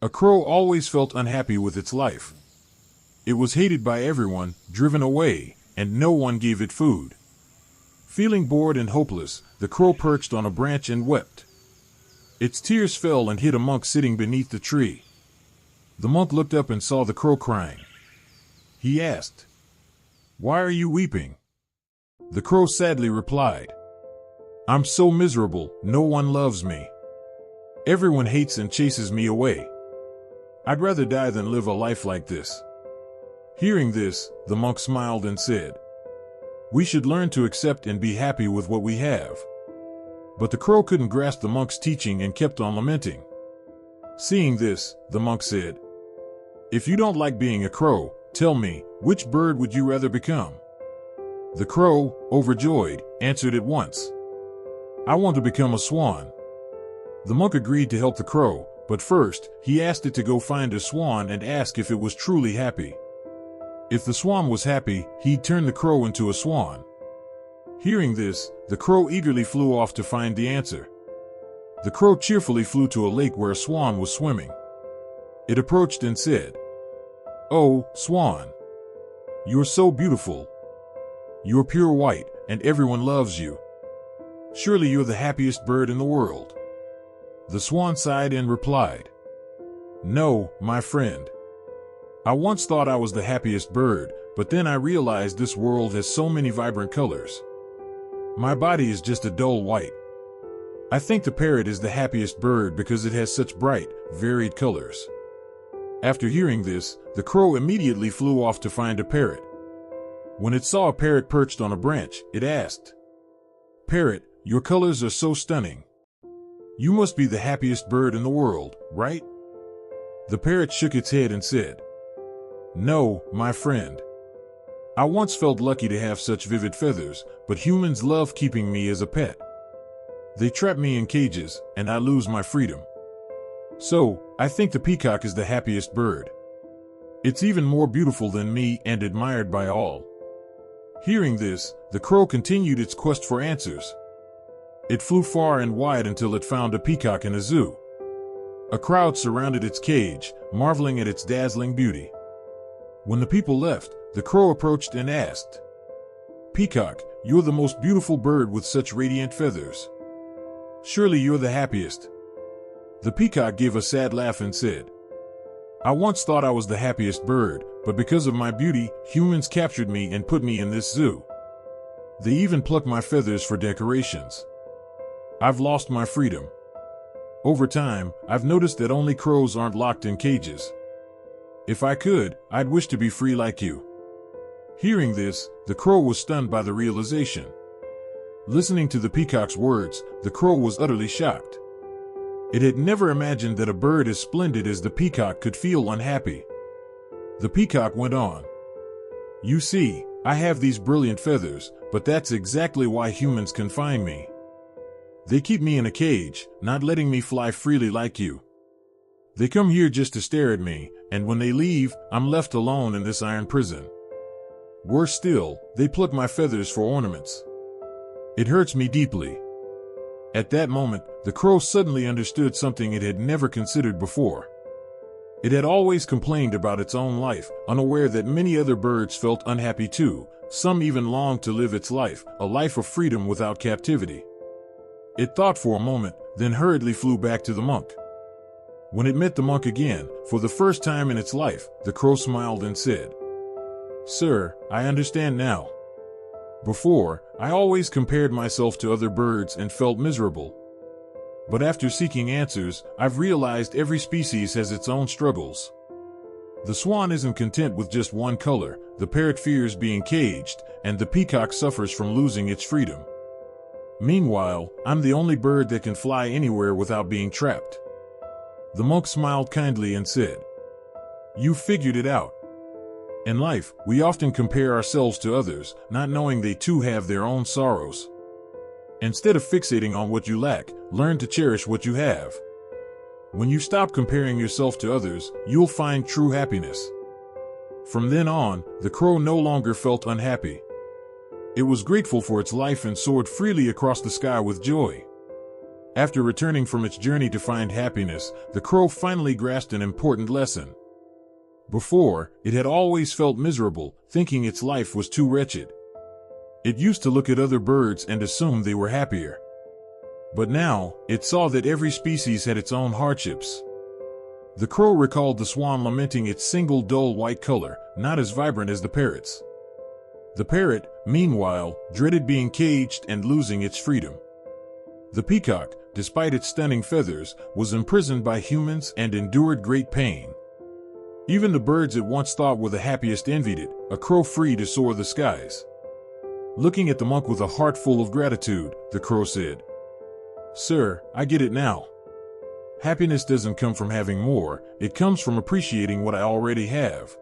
A crow always felt unhappy with its life. It was hated by everyone, driven away, and no one gave it food. Feeling bored and hopeless, the crow perched on a branch and wept. Its tears fell and hit a monk sitting beneath the tree. The monk looked up and saw the crow crying. He asked, "Why are you weeping?" The crow sadly replied, "I'm so miserable, no one loves me. Everyone hates and chases me away. I'd rather die than live a life like this." Hearing this, the monk smiled and said, "We should learn to accept and be happy with what we have." But the crow couldn't grasp the monk's teaching and kept on lamenting. Seeing this, the monk said, "If you don't like being a crow, tell me, which bird would you rather become?" The crow, overjoyed, answered at once, "I want to become a swan." The monk agreed to help the crow, but first, he asked it to go find a swan and ask if it was truly happy. If the swan was happy, he'd turn the crow into a swan. Hearing this, the crow eagerly flew off to find the answer. The crow cheerfully flew to a lake where a swan was swimming. It approached and said, "Oh, swan, you're so beautiful. You're pure white, and everyone loves you. Surely you're the happiest bird in the world." The swan sighed and replied, "No, my friend. I once thought I was the happiest bird, but then I realized this world has so many vibrant colors. My body is just a dull white. I think the parrot is the happiest bird because it has such bright, varied colors." After hearing this, the crow immediately flew off to find a parrot. When it saw a parrot perched on a branch, it asked, "Parrot, your colors are so stunning. You must be the happiest bird in the world, right?" The parrot shook its head and said, "No, my friend. I once felt lucky to have such vivid feathers, but humans love keeping me as a pet. They trap me in cages, and I lose my freedom. So, I think the peacock is the happiest bird. It's even more beautiful than me and admired by all." Hearing this, the crow continued its quest for answers. It flew far and wide until it found a peacock in a zoo. A crowd surrounded its cage, marveling at its dazzling beauty. When the people left, the crow approached and asked, "Peacock, you're the most beautiful bird with such radiant feathers. Surely you're the happiest." The peacock gave a sad laugh and said, "I once thought I was the happiest bird, but because of my beauty, humans captured me and put me in this zoo. They even plucked my feathers for decorations. I've lost my freedom. Over time, I've noticed that only crows aren't locked in cages. If I could, I'd wish to be free like you." Hearing this, the crow was stunned by the realization. Listening to the peacock's words, the crow was utterly shocked. It had never imagined that a bird as splendid as the peacock could feel unhappy. The peacock went on, "You see, I have these brilliant feathers, but that's exactly why humans confine me. They keep me in a cage, not letting me fly freely like you. They come here just to stare at me, and when they leave, I'm left alone in this iron prison. Worse still, they pluck my feathers for ornaments. It hurts me deeply." At that moment, the crow suddenly understood something it had never considered before. It had always complained about its own life, unaware that many other birds felt unhappy too. Some even longed to live its life, a life of freedom without captivity. It thought for a moment, then hurriedly flew back to the monk. When it met the monk again, for the first time in its life, the crow smiled and said, "Sir, I understand now. Before, I always compared myself to other birds and felt miserable. But after seeking answers, I've realized every species has its own struggles. The swan isn't content with just one color, the parrot fears being caged, and the peacock suffers from losing its freedom. Meanwhile, I'm the only bird that can fly anywhere without being trapped." The monk smiled kindly and said, "You figured it out. In life, we often compare ourselves to others, not knowing they too have their own sorrows. Instead of fixating on what you lack, learn to cherish what you have. When you stop comparing yourself to others, you'll find true happiness." From then on, the crow no longer felt unhappy. It was grateful for its life and soared freely across the sky with joy. After returning from its journey to find happiness, the crow finally grasped an important lesson. Before, it had always felt miserable, thinking its life was too wretched. It used to look at other birds and assume they were happier. But now, it saw that every species had its own hardships. The crow recalled the swan lamenting its single dull white color, not as vibrant as the parrot's. The parrot, meanwhile, dreaded being caged and losing its freedom. The peacock, despite its stunning feathers, was imprisoned by humans and endured great pain. Even the birds it once thought were the happiest envied it, a crow free to soar the skies. Looking at the monk with a heart full of gratitude, the crow said, "Sir, I get it now. Happiness doesn't come from having more, it comes from appreciating what I already have.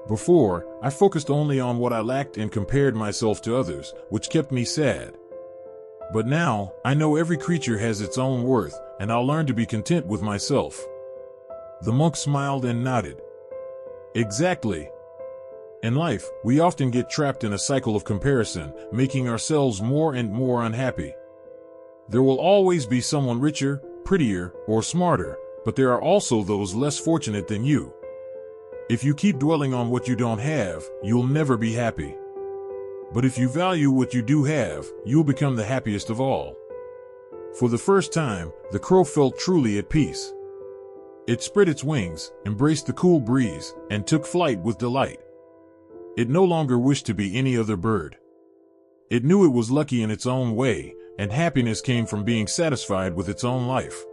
Before, I focused only on what I lacked and compared myself to others, which kept me sad. But now, I know every creature has its own worth, and I'll learn to be content with myself." The monk smiled and nodded. Exactly. In life, we often get trapped in a cycle of comparison, making ourselves more and more unhappy. There will always be someone richer, prettier, or smarter, but there are also those less fortunate than you. If you keep dwelling on what you don't have, you'll never be happy. But if you value what you do have, you'll become the happiest of all. For the first time, the crow felt truly at peace. It spread its wings, embraced the cool breeze, and took flight with delight. It no longer wished to be any other bird. It knew it was lucky in its own way, and happiness came from being satisfied with its own life.